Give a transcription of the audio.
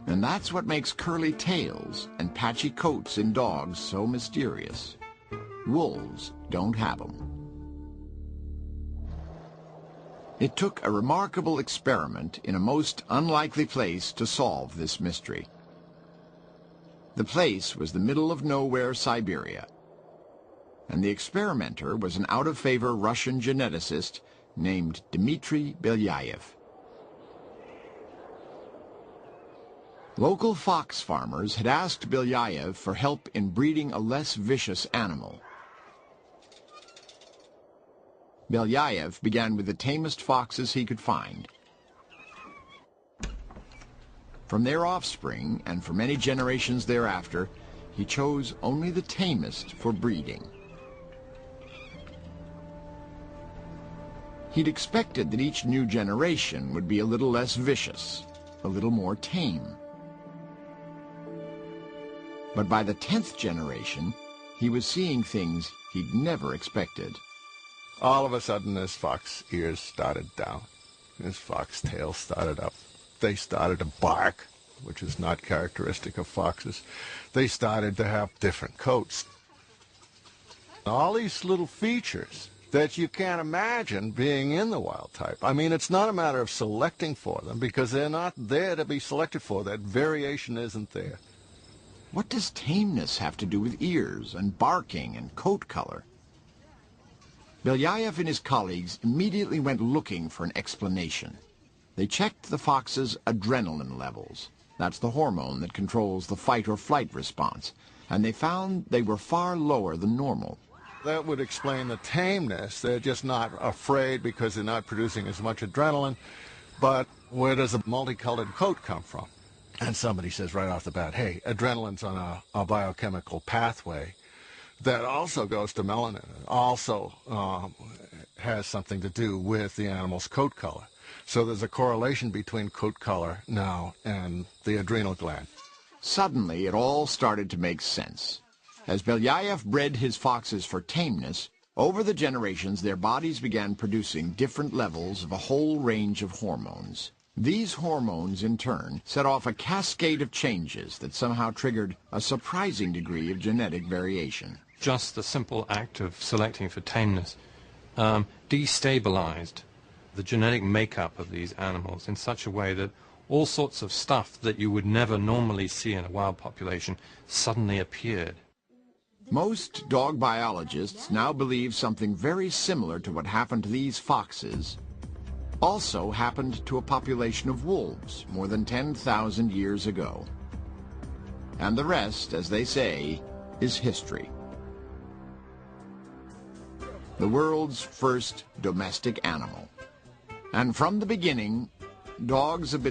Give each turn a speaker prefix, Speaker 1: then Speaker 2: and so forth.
Speaker 1: And that's what makes curly tails and patchy coats in dogs so mysterious. Wolves don't have them. It took a remarkable experiment in a most unlikely place to solve this mystery. The place was the middle of nowhere Siberia, and the experimenter was an out-of-favor Russian geneticist named Dmitry Belyaev. Local fox farmers had asked Belyaev for help in breeding a less vicious animal. Belyaev began with the tamest foxes he could find. From their offspring, and for many generations thereafter, he chose only the tamest for breeding. He'd expected that each new generation would be a little less vicious, a little more tame. But by the 10th generation, he was seeing things he'd never expected.
Speaker 2: All of a sudden, his fox ears started down. His fox tail started up. They started to bark, which is not characteristic of foxes. They started to have different coats. All these little features that you can't imagine being in the wild type. I mean, it's not a matter of selecting for them, because they're not there to be selected for. That variation isn't there.
Speaker 1: What does tameness have to do with ears and barking and coat color? Belyaev and his colleagues immediately went looking for an explanation. They checked the fox's adrenaline levels. That's the hormone that controls the fight or flight response. And they found they were far lower than normal.
Speaker 2: That would explain the tameness. They're just not afraid because they're not producing as much adrenaline. But where does the multicolored coat come from? And somebody says right off the bat, hey, adrenaline's on a biochemical pathway that also goes to melanin. It also has something to do with the animal's coat color. So there's a correlation between coat color now and the adrenal gland.
Speaker 1: Suddenly, it all started to make sense. As Belyaev bred his foxes for tameness, over the generations their bodies began producing different levels of a whole range of hormones. These hormones, in turn, set off a cascade of changes that somehow triggered a surprising degree of genetic variation.
Speaker 3: Just the simple act of selecting for tameness destabilized the genetic makeup of these animals in such a way that all sorts of stuff that you would never normally see in a wild population suddenly appeared.
Speaker 1: Most dog biologists now believe something very similar to what happened to these foxes also happened to a population of wolves more than 10,000 years ago. And the rest, as they say, is history. The world's first domestic animal. And from the beginning, dogs have been